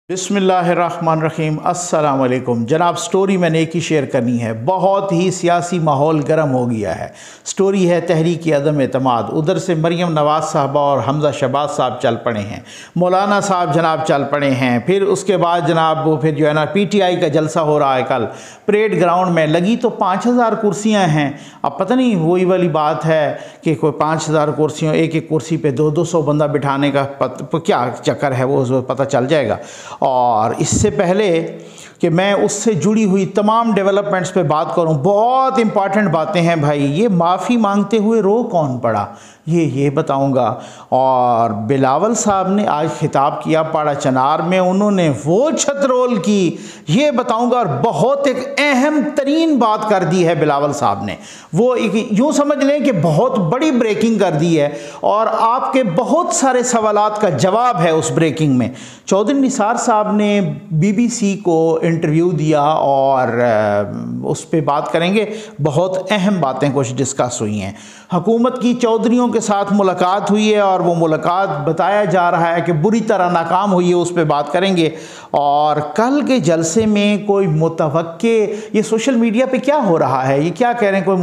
बिस्मिल्लाहिर्रहमानिर्रहीम अस्सलाम वालेकुम जनाब। स्टोरी मैंने एक ही शेयर करनी है। बहुत ही सियासी माहौल गर्म हो गया है। स्टोरी है तहरीक अदम एतमाद। उधर से मरीम नवाज़ साहबा और हमज़ा शहबाज साहब चल पड़े हैं, मौलाना साहब जनाब चल पड़े हैं। फिर उसके बाद जनाब वो फिर जो है ना PTI का जलसा हो रहा है। कल परेड ग्राउंड में लगी तो 5000 कुर्सियाँ हैं। अब पता नहीं वही वाली बात है कि कोई 5000 कुर्सियों एक एक कुर्सी पे 200 बंदा बिठाने का क्या चक्कर है, वो पता चल जाएगा। और इससे पहले कि मैं उससे जुड़ी हुई तमाम डेवलपमेंट्स पे बात करूं, बहुत इंपॉर्टेंट बातें हैं भाई। ये माफ़ी मांगते हुए रो कौन पड़ा ये बताऊंगा। और बिलावल साहब ने आज खिताब किया पाड़ा चनार में, उन्होंने वो छतरोल की ये बताऊंगा। और बहुत एक अहम तरीन बात कर दी है बिलावल साहब ने, वो यूँ समझ लें कि बहुत बड़ी ब्रेकिंग कर दी है। और आपके बहुत सारे सवालात का जवाब है उस ब्रेकिंग में। चौधरी निसार साहब ने BBC को इंटरव्यू दिया और उस पर बात करेंगे। बहुत अहम बातें कुछ डिस्कस हुई हैं। हुकूमत की चौधरियों के साथ मुलाकात हुई है और वो मुलाकात बताया जा रहा है कि बुरी तरह नाकाम हुई है, उस पर बात करेंगे। और कल के जलसे में कोई मुतवक्के, ये सोशल मीडिया पे क्या हो रहा है, ये क्या कह रहे हैं, कोई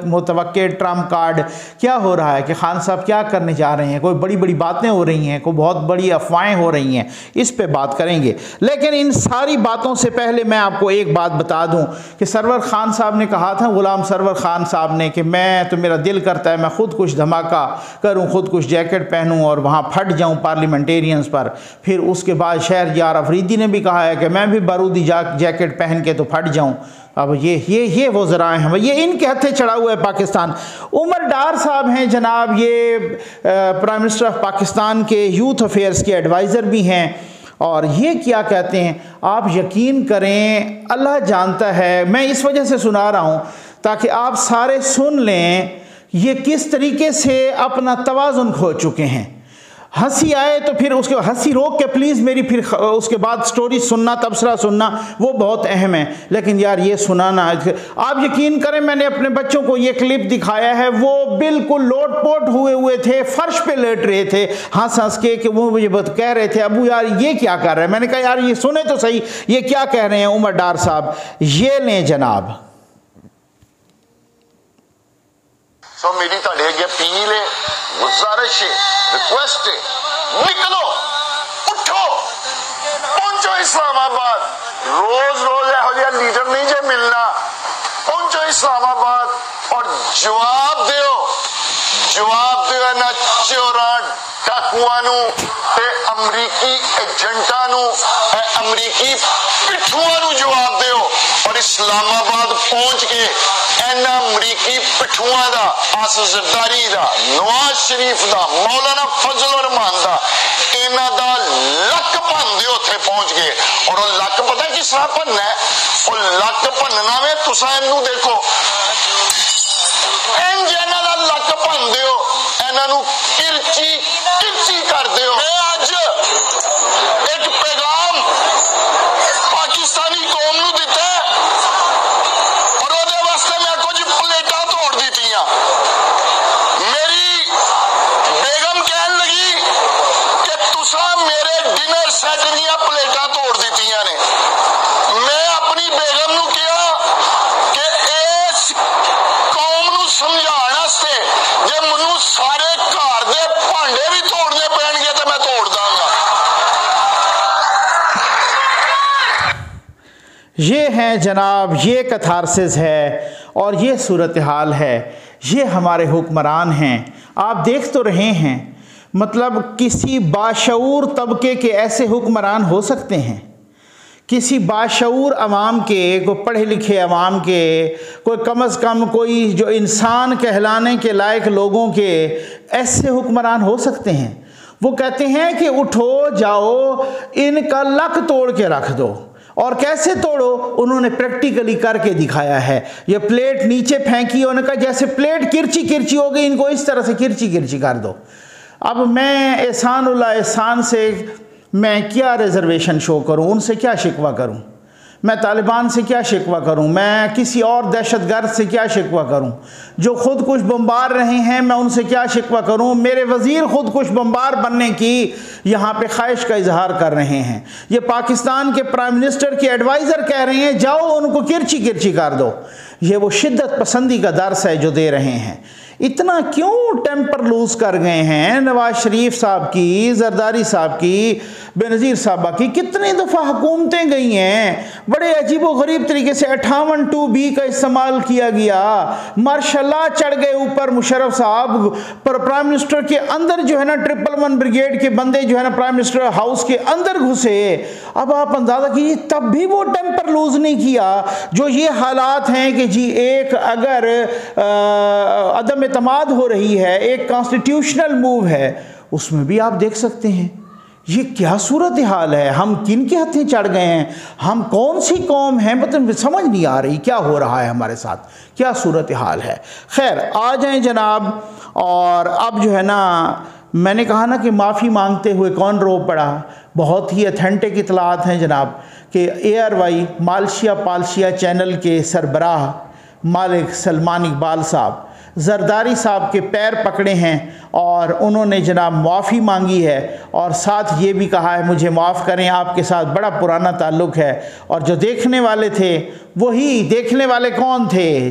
मुतवक्के ट्रम्प कार्ड क्या हो रहा है कि खान साहब क्या करने जा रहे हैं, कोई बड़ी बड़ी बातें हो रही हैं, कोई बहुत बड़ी अफवाहें हो रही हैं, इस पे बात करेंगे। लेकिन इन सारी बातों से पहले मैं आपको एक बात बता दूं कि सरवर खान साहब ने कहा था, गुलाम सरवर खान साहब ने, कि मैं तो मेरा दिल करता है मैं खुद कुछ धमाका करूं, खुद कुछ जैकेट पहनूं और वहां फट जाऊं पार्लियामेंटेरियंस पर। फिर उसके बाद शहरयार अफरीदी ने भी कहा है कि मैं भी बारूदी जैकेट पहन के तो फट जाऊं। अब ये वो ज़राए हैं, ये इनके हथे चढ़ा हुआ है पाकिस्तान। उमर डार साहब हैं जनाब, ये प्राइम मिनिस्टर ऑफ पाकिस्तान के यूथ अफेयर्स के एडवाइज़र भी हैं। और ये क्या कहते हैं, आप यकीन करें अल्लाह जानता है, मैं इस वजह से सुना रहा हूँ ताकि आप सारे सुन लें ये किस तरीके से अपना तवाज़ुन खो चुके हैं। हंसी आए तो फिर उसके हंसी रोक के प्लीज़ मेरी फिर उसके बाद स्टोरी सुनना, तबसरा सुनना, वो बहुत अहम है। लेकिन यार ये सुनाना, आप यकीन करें मैंने अपने बच्चों को ये क्लिप दिखाया है, वो बिल्कुल लोटपोट हुए थे, फर्श पे लेट रहे थे हंस हंस के, कि वो मुझे कह रहे थे अबू यार ये क्या कर रहे हैं। मैंने कहा यार ये सुने तो सही ये क्या कह रहे हैं उमर डार साहब। ये लें जनाब। सो मेरी ਤੁਹਾਡੇ ਅੱਗੇ अपील है, गुजारिश है, रिक्वेस्ट है, निकलो, उठो, पहुंचो इस्लामाबाद। रोज रोज यहो जिहा लीडर नहीं जे मिलना। पहुंचो इस्लामाबाद और जवाब दियो इन्हां चोरां डाकुआं नूं ते अमरीकी एजेंटां नूं, अमरीकी पिट्ठूआं नूं जवाब दियो। और इस्लामाबाद पहुंच के इन्हां अमरीकी पिट्ठूआं दा, आसिफ जरदारी दा, नवाज शरीफ दा, मौलाना फजल रहमान दा, इन्हां दा लक भन दियो उत्थे पहुंच के। और वो लक पता किस तरह भनना है, वो लक भनना वे तुसां इहनूं देखो, इंज इन्हां दा लक भन दियो, इन्हां नूं किरची कर दियो। मैं अज एक पैगाम पाकिस्तानी कौम नूं दिता है और ਉਹਦੇ ਵਾਸਤੇ मैं कुछ प्लेटां तोड़ ਦਿੱਤੀਆਂ। मेरी बेगम कहन लगी कि तुसा मेरे डिनर सैट ਦੀਆਂ प्लेटां तोड़ ਦਿੱਤੀਆਂ ने। मैं अपनी बेगम नूं कहा कि इस कौम नूं समझाउण वास्ते जे मैनूं सारे घर दे भांडे भी तोड़ने पैणगे तो मैं तोड़ दांगा। ये हैं जनाब, ये कथारसिस है और ये सूरत हाल है। ये हमारे हुक्मरान हैं, आप देख तो रहे हैं। मतलब किसी बाशऊर तबके के ऐसे हुक्मरान हो सकते हैं? किसी बाशऊर अवाम के, कोई पढ़े लिखे अवाम के, कोई कम अज़ कम कोई जो इंसान कहलाने के लायक लोगों के ऐसे हुक्मरान हो सकते हैं? वो कहते हैं कि उठो जाओ इनका लक तोड़ के रख दो। और कैसे तोड़ो, उन्होंने प्रैक्टिकली करके दिखाया है। ये प्लेट नीचे फेंकी, उन्होंने कहा जैसे प्लेट किरची किरची हो गई, इनको इस तरह से किरची किरची कर दो। अब मैं एहसान से मैं क्या रिजर्वेशन शो करूं, उनसे क्या शिकवा करूं? मैं तालिबान से क्या शिकवा करूं, मैं किसी और दहशतगर्द से क्या शिकवा करूं, जो खुद कुछ बम्बार रहे हैं मैं उनसे क्या शिकवा करूं, मेरे वज़ीर खुद कुछ बम्बार बनने की यहाँ पे ख्वाहिश का इजहार कर रहे हैं, ये पाकिस्तान के प्राइम मिनिस्टर के एडवाइज़र कह रहे हैं जाओ उनको किरची किरची कर दो। ये वो शिद्दत पसंदी का दर्स है जो दे रहे हैं। इतना क्यों टेम्पर लूज कर गए हैं नवाज शरीफ साहब की, जरदारी साहब की, बेनज़ीर साहबा की। कितनी दफ़ा हुकूमतें गई हैं, बड़े अजीब व गरीब तरीके से 58(2)B का इस्तेमाल किया गया, मार्शल्लाह चढ़ गए ऊपर मुशर्रफ साहब, पर प्राइम मिनिस्टर के अंदर जो है ना 111 ब्रिगेड के बंदे जो है ना प्राइम मिनिस्टर हाउस के अंदर घुसे। अब आप अंदाज़ा कीजिए तब भी वो टेम्पर लूज नहीं किया। जो ये हालात हैं कि जी एक अगर अदम एतमाद हो रही है, एक कॉन्स्टिट्यूशनल मूव है, उसमें भी आप देख सकते हैं ये क्या सूरत हाल है। हम किन के हथें चढ़ गए हैं, हम कौन सी कौम हैं, मतलब समझ नहीं आ रही क्या हो रहा है हमारे साथ, क्या सूरत हाल है। खैर आ जाएं जनाब। और अब जो है ना मैंने कहा ना कि माफ़ी मांगते हुए कौन रो पड़ा। बहुत ही अथेंटिक इतलात हैं जनाब कि ARY मालशिया पालशिया चैनल के सरबराह मालिक सलमान इकबाल साहब जरदारी साहब के पैर पकड़े हैं और उन्होंने जनाब माफ़ी मांगी है, और साथ ये भी कहा है मुझे माफ़ करें, आपके साथ बड़ा पुराना ताल्लुक़ है। और जो देखने वाले थे वही देखने वाले कौन थे,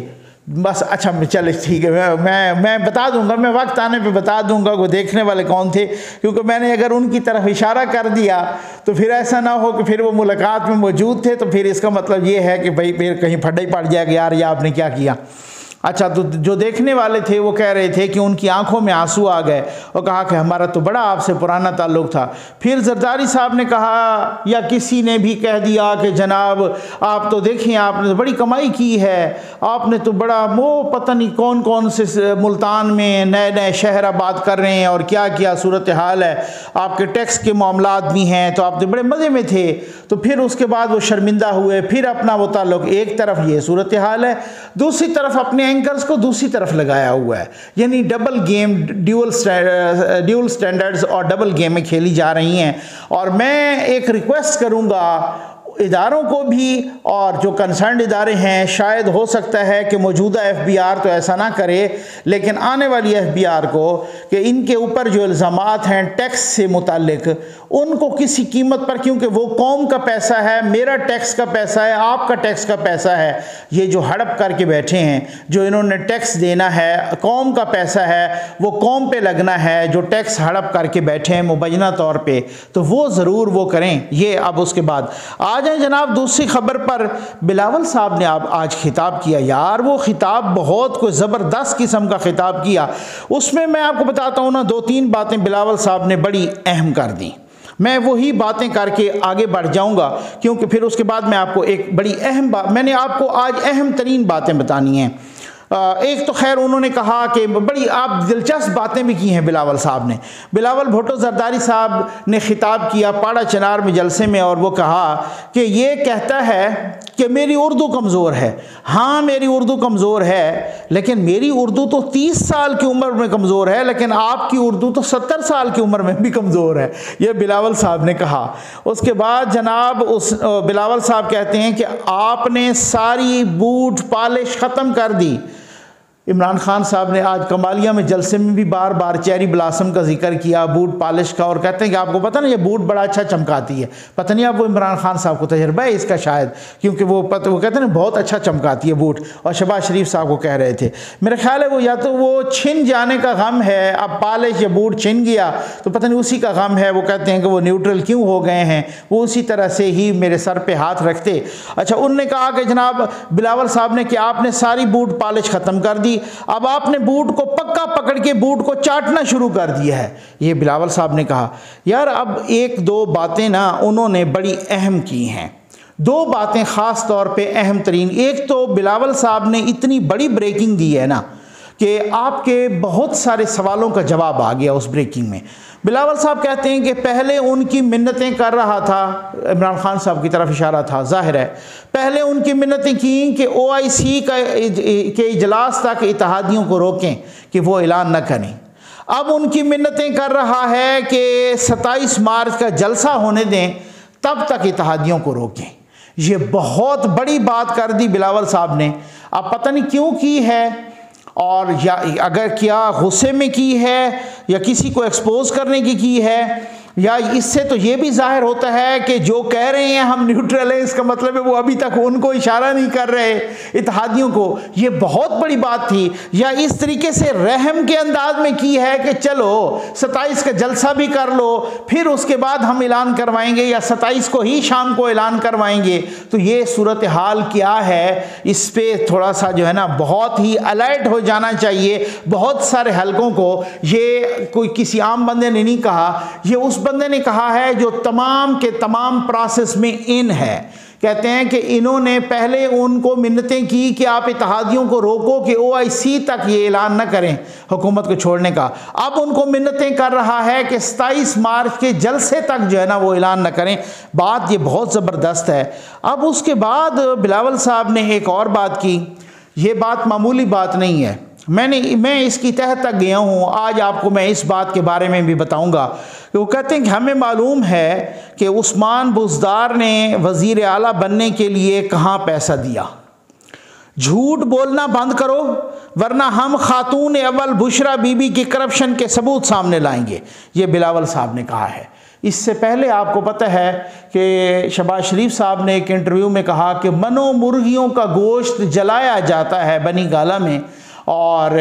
बस अच्छा चले ठीक है, मैं बता दूंगा, मैं वक्त आने पे बता दूंगा वो देखने वाले कौन थे, क्योंकि मैंने अगर उनकी तरफ इशारा कर दिया तो फिर ऐसा ना हो कि फिर वो मुलाकात में मौजूद थे, तो फिर इसका मतलब ये है कि भाई फिर कहीं फटा ही पड़ जाएगा यार ये आपने क्या किया। अच्छा, तो जो देखने वाले थे वो कह रहे थे कि उनकी आंखों में आंसू आ गए और कहा कि हमारा तो बड़ा आपसे पुराना ताल्लुक़ था। फिर जरदारी साहब ने कहा या किसी ने भी कह दिया कि जनाब आप तो देखिए आपने तो बड़ी कमाई की है, आपने तो बड़ा वो पता नहीं कौन कौन से मुल्तान में नए नए शहर आबाद कर रहे हैं और क्या क्या सूरत हाल है, आपके टैक्स के मामलात भी हैं, तो आप तो बड़े मज़े में थे। तो फिर उसके बाद वो शर्मिंदा हुए, फिर अपना वो ताल्लुक़, एक तरफ ये सूरत हाल है, दूसरी तरफ अपने एंकर्स को दूसरी तरफ लगाया हुआ है, यानी डबल गेम, ड्यूल स्टैंडर्ड्स और डबल गेमें खेली जा रही हैं। और मैं एक रिक्वेस्ट करूंगा इदारों को भी, और जो कंसर्न इदारे हैं, शायद हो सकता है कि मौजूदा FBR तो ऐसा ना करे, लेकिन आने वाली FBR को कि इनके ऊपर जो इल्ज़ामात हैं टैक्स से मुतालिक उनको किसी कीमत पर, क्योंकि वो कौम का पैसा है, मेरा टैक्स का पैसा है, आपका टैक्स का पैसा है, ये जो हड़प करके बैठे हैं, जो इन्होंने टैक्स देना है, कौम का पैसा है, वो कौम पे लगना है, जो टैक्स हड़प करके बैठे हैं मुबैना तौर पे, तो वो ज़रूर वो करें। ये अब उसके बाद आ जाए जनाब दूसरी खबर पर। बिलावल साहब ने आज खिताब किया, यार वो खिताब बहुत कोई ज़बरदस्त किस्म का खिताब किया। उसमें मैं आपको बताता हूँ ना 2-3 बातें बिलावल साहब ने बड़ी अहम कर दी। मैं वही बातें करके आगे बढ़ जाऊंगा, क्योंकि फिर उसके बाद मैं आपको एक बड़ी अहम बात, मैंने आपको आज अहम तरीन बातें बतानी हैं। एक तो खैर उन्होंने कहा कि बड़ी आप दिलचस्प बातें भी की हैं बिलावल साहब ने। बिलावल भुट्टो जरदारी साहब ने खिताब किया पाड़ा चनार में जलसे में, और वो कहा कि ये कहता है कि मेरी उर्दू कमज़ोर है। हाँ मेरी उर्दू कमज़ोर है, लेकिन मेरी उर्दू तो 30 साल की उम्र में कमज़ोर है, लेकिन आपकी उर्दू तो 70 साल की उम्र में भी कमज़ोर है, ये बिलावल साहब ने कहा। उसके बाद जनाब उस बिलावल साहब कहते हैं कि आपने सारी बूट पॉलिश ख़त्म कर दी। इमरान खान साहब ने आज कमालिया में जलसे में भी बार बार चेरी ब्लासम का जिक्र किया, बूट पॉलिश का, और कहते हैं कि आपको पता ना ये बूट बड़ा अच्छा चमकाती है। पता नहीं आप वो इमरान खान साहब को तजर्बा है इसका शायद, क्योंकि वो कहते हैं ना बहुत अच्छा चमकाती है बूट, और शहबाज शरीफ साहब को कह रहे थे। मेरा ख्याल है वो या तो वो छिन जाने का गम है, अब पॉलिश या बूट छिन गया तो पता नहीं उसी का गम है। वो कहते हैं कि वो न्यूट्रल क्यों हो गए हैं, वो उसी तरह से ही मेरे सर पर हाथ रखते। अच्छा, उनने कहा कि जनाब बिलावल साहब ने कि आपने सारी बूट पॉलिश ख़त्म कर दी, अब आपने बूट को पक्का पकड़ के बूट को चाटना शुरू कर दिया है, ये बिलावल साहब ने कहा। यार अब 1-2 बातें ना उन्होंने बड़ी अहम की हैं, 2 बातें ख़ास तौर पे अहम तरीन। एक तो बिलावल साहब ने इतनी बड़ी ब्रेकिंग दी है ना कि आपके बहुत सारे सवालों का जवाब आ गया उस ब्रेकिंग में। बिलावल साहब कहते हैं कि पहले उनकी मिन्नतें कर रहा था, इमरान खान साहब की तरफ इशारा था, जाहिर है पहले उनकी मिन्नतें की कि OIC के इजलास तक इत्तेहादियों को रोकें कि वो ऐलान न करें। अब उनकी मिन्नतें कर रहा है कि 27 मार्च का जलसा होने दें, तब तक इत्तेहादियों को रोकें। ये बहुत बड़ी बात कर दी बिलावल साहब ने। अब पता नहीं क्यों की है, और या अगर क्या गुस्से में की है या किसी को एक्सपोज करने की है, या इससे तो ये भी जाहिर होता है कि जो कह रहे हैं हम न्यूट्रल हैं, इसका मतलब है वो अभी तक उनको इशारा नहीं कर रहे इत्तेहादियों को। ये बहुत बड़ी बात थी। या इस तरीके से रहम के अंदाज में की है कि चलो 27 का जलसा भी कर लो, फिर उसके बाद हम ऐलान करवाएंगे, या 27 को ही शाम को ऐलान करवाएंगे। तो ये सूरत हाल क्या है, इस पर थोड़ा सा जो है ना बहुत ही अलर्ट हो जाना चाहिए बहुत सारे हलकों को। ये कोई किसी आम बंदे ने नहीं कहा, ये उस बंदे ने कहा है जो तमाम के तमाम प्रोसेस में इन है। कहते हैं कि इन्होंने पहले उनको मिन्नतें की कि आप इत्तेहादियों को रोको कि OIC तक ये ऐलान न करें हुकूमत को छोड़ने का। अब उनको मिन्नतें कर रहा है कि 27 मार्च के जलसे तक जो है ना वो ऐलान न करें। बात ये बहुत ज़बरदस्त है। अब उसके बाद बिलावल साहब ने एक और बात की। ये बात मामूली बात नहीं है, मैं इसकी तह तक गया हूँ। आज आपको मैं इस बात के बारे में भी बताऊँगा। वो कहते हैं कि हमें मालूम है कि उस्मान बुज़दार ने वज़ीर आला बनने के लिए कहाँ पैसा दिया। झूठ बोलना बंद करो वरना हम खातून अव्वल बुशरा बीबी की करप्शन के सबूत सामने लाएंगे, ये बिलावल साहब ने कहा है। इससे पहले आपको पता है कि शहबाज शरीफ साहब ने एक इंटरव्यू में कहा कि मनो मुर्गियों का गोश्त जलाया जाता है बनी गाला में और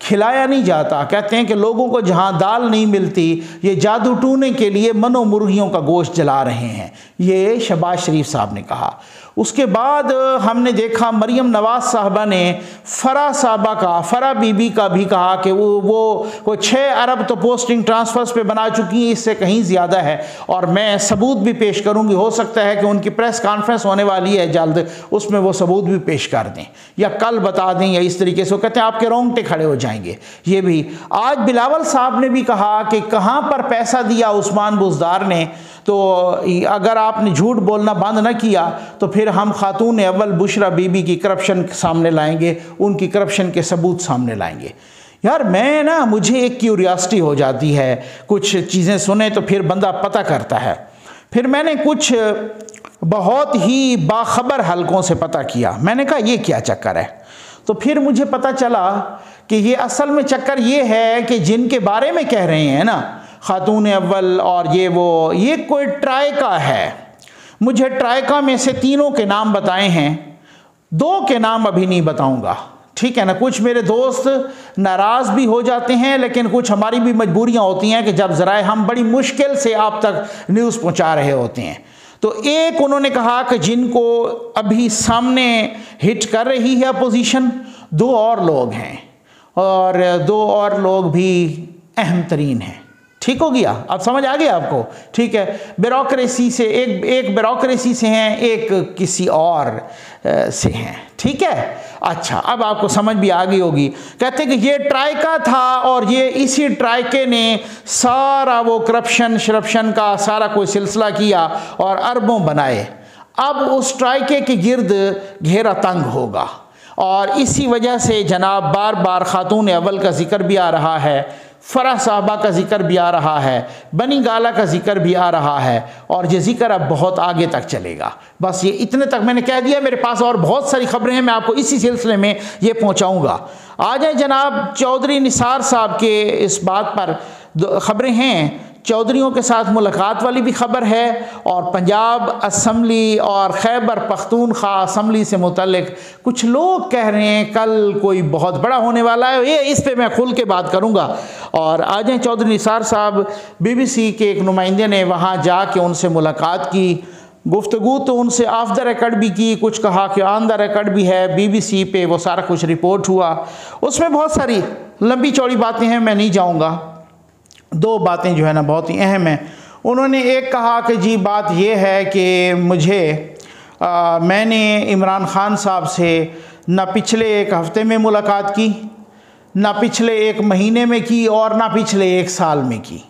खिलाया नहीं जाता। कहते हैं कि लोगों को जहाँ दाल नहीं मिलती, ये जादू टूने के लिए मनो मुर्गियों का गोश्त जला रहे हैं, ये शहबाज शरीफ साहब ने कहा। उसके बाद हमने देखा मरियम नवाज साहबा ने फरा बीबी का भी कहा कि वो 6 अरब तो पोस्टिंग ट्रांसफर्स पे बना चुकी हैं, इससे कहीं ज़्यादा है। और मैं सबूत भी पेश करूंगी, हो सकता है कि उनकी प्रेस कॉन्फ्रेंस होने वाली है जल्द, उसमें वो सबूत भी पेश कर दें या कल बता दें या इस तरीके से। वो कहते हैं आपके रोंगटे खड़े हो जाएंगे। ये भी आज बिलावल साहब ने भी कहा कि कहाँ पर पैसा दिया उस्मान बुज़दार ने, तो अगर आपने झूठ बोलना बंद न किया तो फिर हम खातून अव्वल बुशरा बीबी की करप्शन सामने लाएंगे, उनकी करप्शन के सबूत सामने लाएंगे। यार मैं ना, मुझे एक क्यूरियोसिटी हो जाती है, कुछ चीज़ें सुने तो फिर बंदा पता करता है। फिर मैंने कुछ बहुत ही बाखबर हलकों से पता किया। मैंने कहा ये क्या चक्कर है, तो फिर मुझे पता चला कि ये असल में चक्कर ये है कि जिनके बारे में कह रहे हैं ना खातून अव्वल और ये कोई ट्राइका है। मुझे ट्राइका में से 3 के नाम बताए हैं, 2 के नाम अभी नहीं बताऊंगा, ठीक है ना। कुछ मेरे दोस्त नाराज़ भी हो जाते हैं, लेकिन कुछ हमारी भी मजबूरियां होती हैं कि जब ज़रा हम बड़ी मुश्किल से आप तक न्यूज़ पहुंचा रहे होते हैं। तो एक उन्होंने कहा कि जिनको अभी सामने हिट कर रही है अपोजिशन, 2 और लोग हैं और 2 और लोग भी अहम तरीन हैं। ठीक हो गया, अब समझ आ गया आपको, ठीक है। ब्यूरोक्रेसी से एक ब्यूरोक्रेसी से हैं, एक किसी और से हैं, ठीक है। अच्छा, अब आपको समझ भी आ गई होगी। कहते हैं कि ये ट्राइका था और ये इसी ट्राइके ने सारा वो करप्शन का सारा कोई सिलसिला किया और अरबों बनाए। अब उस ट्राइके के गिर्द घेरा तंग होगा और इसी वजह से जनाब बार बार खातून अव्वल का जिक्र भी आ रहा है, फरा साहबा का जिक्र भी आ रहा है, बनी गाला का जिक्र भी आ रहा है, और ये जिक्र अब बहुत आगे तक चलेगा। बस ये इतने तक मैंने कह दिया। मेरे पास और बहुत सारी खबरें हैं, मैं आपको इसी सिलसिले में ये पहुंचाऊंगा। आ जाए जनाब चौधरी निसार साहब के इस बात पर खबरें हैं। चौधरियों के साथ मुलाकात वाली भी खबर है और पंजाब असम्बली और खैबर पख्तूनख्वा असम्बली से मुतल्लिक कुछ लोग कह रहे हैं कल कोई बहुत बड़ा होने वाला है। ये इस पे मैं खुल के बात करूंगा। और आज चौधरी निसार साहब BBC के एक नुमाइंदे ने वहाँ जाके उनसे मुलाकात की, गुफ्तगू तो उनसे ऑफ द रिकॉर्ड भी की, कुछ कहा कि ऑन द रिकॉर्ड भी है। BBC पे वो सारा कुछ रिपोर्ट हुआ, उसमें बहुत सारी लंबी चौड़ी बातें हैं, मैं नहीं जाऊँगा। 2 बातें जो है ना बहुत ही अहम हैं। उन्होंने एक कहा कि जी बात यह है कि मैंने इमरान खान साहब से ना पिछले 1 हफ़्ते में मुलाकात की, ना पिछले 1 महीने में की और ना पिछले 1 साल में की।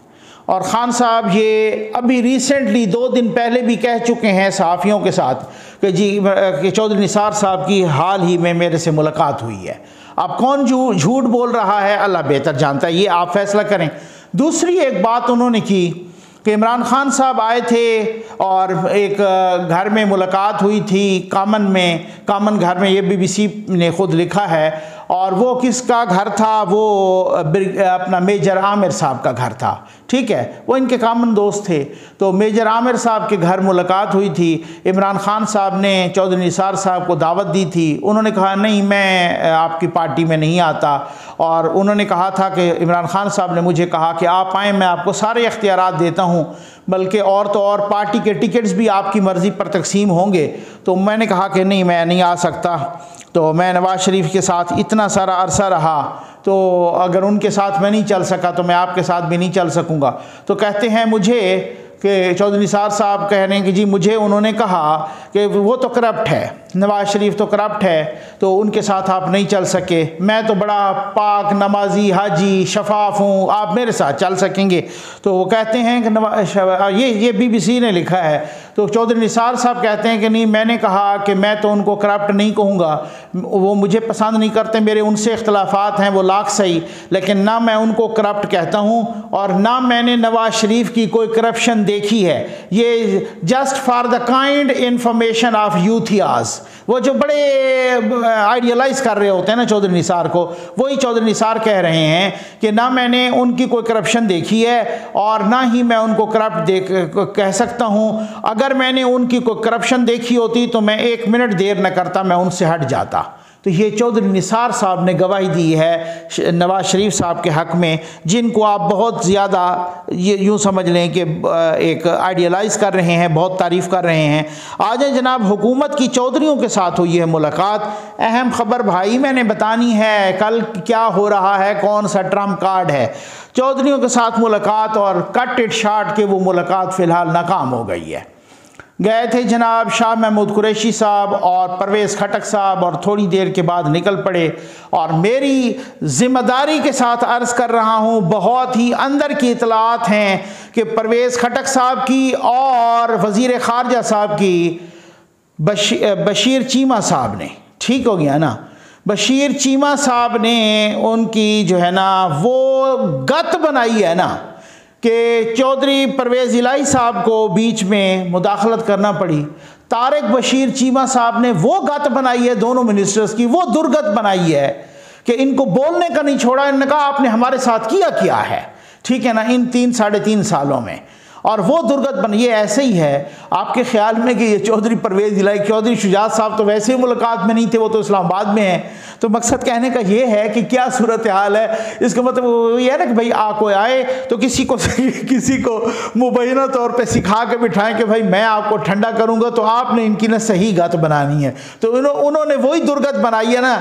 और ख़ान साहब ये अभी रिसेंटली 2 दिन पहले भी कह चुके हैं सहाफ़ियों के साथ कि जी कि चौधरी निसार साहब की हाल ही में मेरे से मुलाकात हुई है। अब कौन झूठ बोल रहा है अल्लाह बेहतर जानता है, ये आप फैसला करें। दूसरी एक बात उन्होंने की कि इमरान खान साहब आए थे और एक घर में मुलाकात हुई थी कामन घर में, ये BBC ने खुद लिखा है। और वो किसका घर था? वो अपना मेजर आमिर साहब का घर था, ठीक है, वो इनके कामन दोस्त थे। तो मेजर आमिर साहब के घर मुलाकात हुई थी। इमरान खान साहब ने चौधरी निसार साहब को दावत दी थी। उन्होंने कहा नहीं, मैं आपकी पार्टी में नहीं आता। और उन्होंने कहा था कि इमरान खान साहब ने मुझे कहा कि आप आएँ, मैं आपको सारे इख्तियारात देता हूँ, बल्कि और तो और पार्टी के टिकट्स भी आपकी मर्ज़ी पर तकसीम होंगे। तो मैंने कहा कि नहीं, मैं नहीं आ सकता। तो मैं नवाज़ शरीफ के साथ इतना सारा अरसा रहा, तो अगर उनके साथ मैं नहीं चल सका तो मैं आपके साथ भी नहीं चल सकूँगा। तो कहते हैं मुझे कि चौधरी निसार साहब कह रहे हैं कि जी मुझे उन्होंने कहा कि वो तो करप्ट है, नवाज़ शरीफ तो करप्ट है, तो उनके साथ आप नहीं चल सके। मैं तो बड़ा पाक नमाजी हाजी शफाफ हूँ, आप मेरे साथ चल सकेंगे। तो वो कहते हैं कि ये BBC ने लिखा है। तो चौधरी निसार साहब कहते हैं कि नहीं, मैंने कहा कि मैं तो उनको करप्ट नहीं कहूँगा, वो मुझे पसंद नहीं करते, मेरे उनसे इख्तलाफात हैं वो लाख सही, लेकिन ना मैं उनको करप्ट कहता हूँ और ना मैंने नवाज़ शरीफ की कोई करप्शन देखी है। ये just for the kind information of यूथियाज, वो जो बड़े आइडियलाइज कर रहे होते हैं ना चौधरी निसार को, वही चौधरी निसार कह रहे हैं कि ना मैंने उनकी कोई करप्शन देखी है और ना ही मैं उनको करप्ट कह सकता हूँ। अगर मैंने उनकी कोई करप्शन देखी होती तो मैं 1 मिनट देर न करता, मैं उनसे हट जाता। तो ये चौधरी निसार साहब ने गवाही दी है नवाज़ शरीफ साहब के हक़ में, जिनको आप बहुत ज़्यादा ये यूँ समझ लें कि एक आइडियलाइज़ कर रहे हैं, बहुत तारीफ़ कर रहे हैं। आज जनाब हुकूमत की चौधरियों के साथ हुई है मुलाकात। अहम ख़बर भाई मैंने बतानी है, कल क्या हो रहा है, कौन सा ट्रम्प कार्ड है। चौधरियों के साथ मुलाकात और कट इट शॉर्ट के वो मुलाकात फ़िलहाल नाकाम हो गई है। गए थे जनाब शाह महमूद कुरैशी साहब और परवेज़ खटक साहब और थोड़ी देर के बाद निकल पड़े। और मेरी ज़िम्मेदारी के साथ अर्ज़ कर रहा हूँ, बहुत ही अंदर की इतलात हैं कि परवेज़ खटक साहब की और वज़ीर ख़ारजा साहब की बशीर चीमा साहब ने, ठीक हो गया ना, बशीर चीमा साहब ने उनकी जो है ना वो गत बनाई है ना कि चौधरी परवेज़ इलाही साहब को बीच में मुदाखलत करना पड़ी। तारिक बशीर चीमा साहब ने वो गत बनाई है दोनों मिनिस्टर्स की, वो दुर्गत बनाई है कि इनको बोलने का नहीं छोड़ा। इन्होंने कहा आपने हमारे साथ किया है, ठीक है ना, इन 3-3.5 सालों में, और वो दुर्गत बनी। ये ऐसे ही है आपके ख्याल में कि ये चौधरी परवेज़ इलाही, चौधरी शुजात साहब तो वैसे ही मुलाकात में नहीं थे, वो तो इस्लामाबाद में हैं। तो मकसद कहने का ये है कि क्या सूरत हाल है, इसका मतलब ये है ना कि भाई कोई आए तो किसी को मुबैना तौर पे सिखा के बिठाएं कि भाई मैं आपको ठंडा करूंगा, तो आपने इनकी ना सही गत बनानी है। तो उन्होंने वही दुर्गत बनाई है ना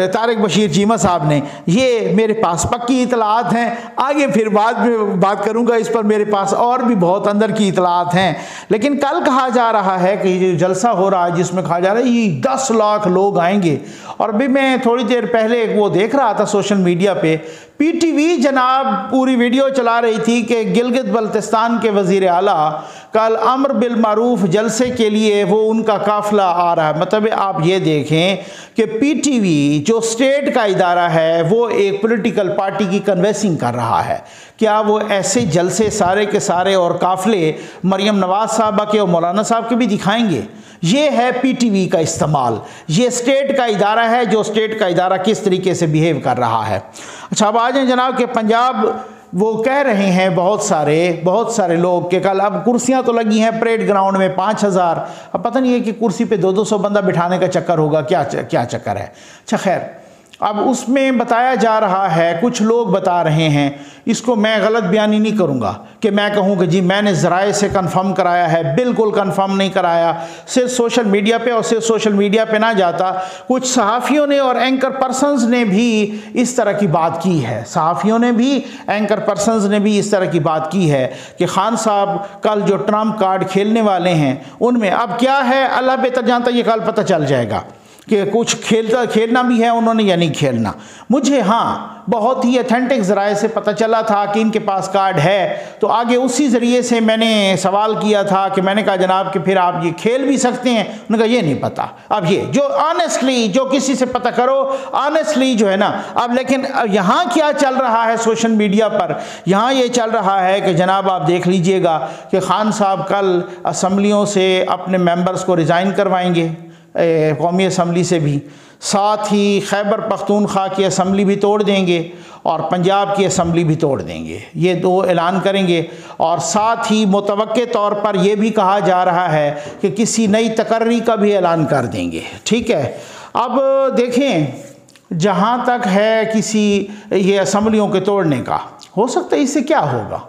तारिक बशीर चीमा साहब ने। ये मेरे पास पक्की इतलात हैं, आगे फिर बाद में बात करूंगा इस पर, मेरे पास और भी बहुत अंदर की इतलात हैं। लेकिन कल कहा जा रहा है कि ये जलसा हो रहा है जिसमें कहा जा रहा है ये 10 लाख लोग आएंगे। और अभी मैं थोड़ी देर पहले वो देख रहा था सोशल मीडिया पे, PTV जनाब पूरी वीडियो चला रही थी कि गिलगित बल्तिस्तान के वज़ीर आला कल अम्र बिल मारूफ जलसे के लिए वो उनका काफ़िला आ रहा है। मतलब आप ये देखें कि PTV जो स्टेट का इदारा है वो एक पॉलिटिकल पार्टी की कन्वेंसिंग कर रहा है। क्या वो ऐसे जलसे सारे के सारे और काफ़िले मरियम नवाज़ साहबा के और मौलाना साहब के भी दिखाएंगे? ये है PTV का इस्तेमाल। ये स्टेट का इदारा है, जो स्टेट का इदारा किस तरीके से बिहेव कर रहा है। अच्छा, अब आ जाए जनाब के पंजाब वो कह रहे हैं बहुत सारे लोग कि कल अब कुर्सियां तो लगी हैं परेड ग्राउंड में 5000, अब पता नहीं है कि कुर्सी पे 200 बंदा बिठाने का चक्कर होगा, क्या चक्कर है। अच्छा खैर, अब उसमें बताया जा रहा है, कुछ लोग बता रहे हैं, इसको मैं गलत बयानी नहीं करूंगा कि मैं कहूं कि जी मैंने ज़राए से कंफर्म कराया है, बिल्कुल कंफर्म नहीं कराया। सिर्फ सोशल मीडिया पे, और सिर्फ सोशल मीडिया पे ना जाता, कुछ सहाफ़ियों ने और एंकर पर्सनस ने भी इस तरह की बात की है। सहाफ़ियों ने भी, एंकर पर्सनस ने भी इस तरह की बात की है कि खान साहब कल जो ट्रम्प कार्ड खेलने वाले हैं उनमें अब क्या है अल्लाह बेहतर जानता, ये कल पता चल जाएगा। कि कुछ खेलना भी है उन्होंने या नहीं खेलना। मुझे हाँ बहुत ही ऑथेंटिक ज़राए से पता चला था कि इनके पास कार्ड है, तो आगे उसी ज़रिए से मैंने सवाल किया था कि मैंने कहा जनाब कि फिर आप ये खेल भी सकते हैं? उन्होंने कहा ये नहीं पता। अब ये जो ऑनेस्टली जो किसी से पता करो ऑनेस्टली जो है ना। अब लेकिन यहाँ क्या चल रहा है सोशल मीडिया पर, यहाँ ये चल रहा है कि जनाब आप देख लीजिएगा कि खान साहब कल असम्बलियों से अपने मेंबर्स को रिज़ाइन करवाएंगे, कौमी असम्बली से भी, साथ ही खैबर पख्तूनख्वा की असम्बली भी तोड़ देंगे और पंजाब की असम्बली भी तोड़ देंगे। ये दो ऐलान करेंगे और साथ ही मुतवक्के तौर पर यह भी कहा जा रहा है कि किसी नई तकर्री का भी ऐलान कर देंगे। ठीक है, अब देखें जहाँ तक है किसी ये असम्बलियों के तोड़ने का, हो सकता है इससे क्या होगा,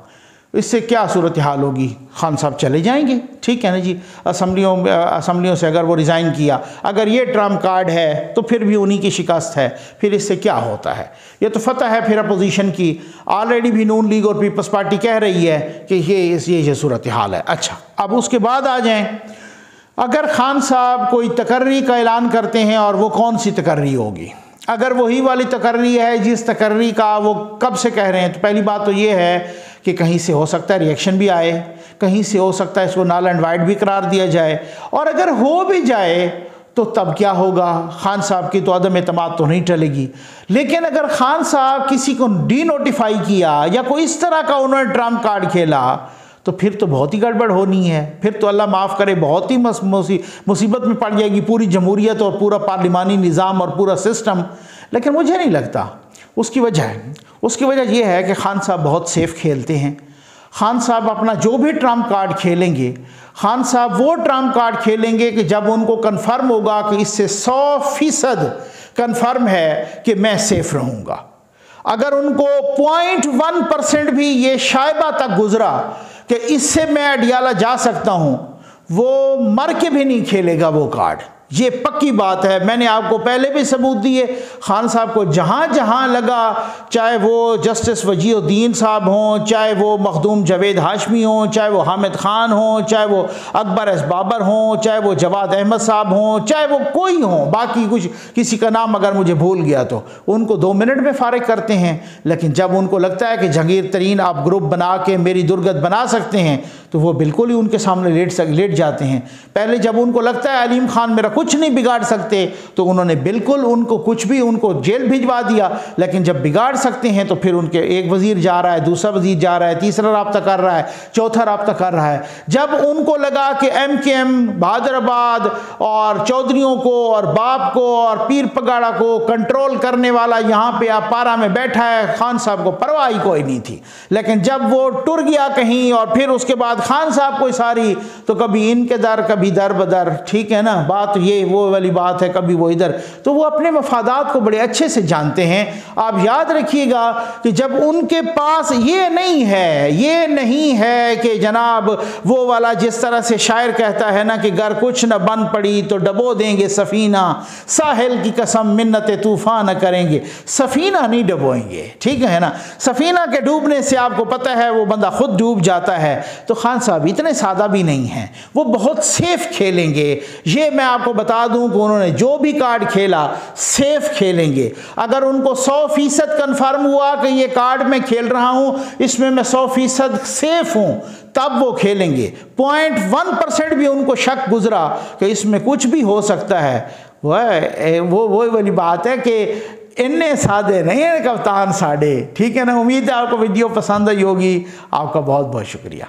इससे क्या सूरत हाल होगी, खान साहब चले जाएंगे। ठीक है ना जी, असम्बलियों से अगर वो रिज़ाइन किया, अगर ये ट्रम्प कार्ड है तो फिर भी उन्हीं की शिकस्त है, फिर इससे क्या होता है। ये तो फतह है फिर अपोजिशन की, ऑलरेडी भी नून लीग और पीपल्स पार्टी कह रही है कि ये सूरत हाल है। अच्छा, अब उसके बाद आ जाएं, अगर खान साहब कोई तकर्री का ऐलान करते हैं, और वो कौन सी तकर्री होगी, अगर वही वाली तकर्री है जिस तकर्री का वो कब से कह रहे हैं, तो पहली बात तो ये है कि कहीं से हो सकता है रिएक्शन भी आए, कहीं से हो सकता है इसको नल एंड वाइड भी करार दिया जाए, और अगर हो भी जाए तो तब क्या होगा, खान साहब की तो अदम एतमाद तो नहीं टलेगी। लेकिन अगर खान साहब किसी को डी नोटिफाई किया या कोई इस तरह का उन्होंने ट्रम्प कार्ड खेला तो फिर तो बहुत ही गड़बड़ होनी है, फिर तो अल्लाह माफ़ करे बहुत ही मुसीबत में पड़ जाएगी पूरी जमहूरियत और पूरा पार्लिमानी निज़ाम और पूरा सिस्टम। लेकिन मुझे नहीं लगता। उसकी वजह यह है कि खान साहब बहुत सेफ खेलते हैं। खान साहब अपना जो भी ट्रम्प कार्ड खेलेंगे, खान साहब वो ट्रम्प कार्ड खेलेंगे कि जब उनको कन्फर्म होगा कि इससे 100% कन्फर्म है कि मैं सेफ रहूँगा। अगर उनको 0.1% भी ये शायबा तक गुजरा कि इससे मैं अडियाला जा सकता हूँ, वो मर के भी नहीं खेलेगा वो कार्ड। ये पक्की बात है, मैंने आपको पहले भी सबूत दिए। खान साहब को जहाँ जहाँ लगा, चाहे वो जस्टिस वजीउद्दीन साहब हों, चाहे वो मखदूम जावेद हाशमी हों, चाहे वो हामिद खान हों, चाहे वो अकबर एस बाबर हों, चाहे वो जवाद अहमद साहब हों, चाहे वो कोई हों, बाकी कुछ किसी का नाम अगर मुझे भूल गया तो उनको 2 मिनट में फारिग करते हैं। लेकिन जब उनको लगता है कि जहांगीर तरीन आप ग्रुप बना के मेरी दुर्गत बना सकते हैं तो वो बिल्कुल ही उनके सामने लेट जाते हैं। पहले जब उनको लगता है अलीम खान मेरा कुछ नहीं बिगाड़ सकते तो उन्होंने बिल्कुल उनको जेल भिजवा दिया। लेकिन जब बिगाड़ सकते हैं तो फिर उनके एक वजीर जा रहा है, दूसरा वजीर जा रहा है, तीसरा राब्ता कर रहा है, चौथा राब्ता कर रहा है। जब उनको लगा कि MKM बहादुराबाद और चौधरियों को और बाप को और पीर पगाड़ा को कंट्रोल करने वाला यहाँ पे पारा में बैठा है, खान साहब को परवाह ही कोई नहीं थी। लेकिन जब वो टुर गया कहीं और फिर उसके बाद खान साहब को सारी, तो कभी इनके दर कभी दर बदर, ठीक है ना, बात ये वो वाली बात है, कभी वो इधर। तो वो अपने मफादात को बड़े अच्छे से जानते हैं। आप याद रखिएगा कि जब उनके पास ये नहीं है कि जनाब वो वाला जिस तरह से शायर कहता है ना कि गर कुछ न बन पड़ी तो डबो देंगे सफीना, साहिल की कसम मिन्नत तूफान न करेंगे, सफीना नहीं डबोएंगे। ठीक है ना, सफीना के डूबने से आपको पता है वो बंदा खुद डूब जाता है। तो खान साहब इतने सादा भी नहीं हैं, वो बहुत सेफ खेलेंगे। ये मैं आपको बता दूं कि उन्होंने जो भी कार्ड खेला सेफ खेलेंगे। अगर उनको 100% कन्फर्म हुआ कि ये कार्ड मैं खेल रहा हूं, इसमें मैं 100% सेफ हूं, तब वो खेलेंगे। 0.1% भी उनको शक गुजरा कि इसमें कुछ भी हो सकता है, वो वाली बात है कि इन्ने सादे नहीं है कप्तान साढ़े। ठीक है ना, उम्मीद है आपको वीडियो पसंद आई होगी। आपका बहुत बहुत शुक्रिया।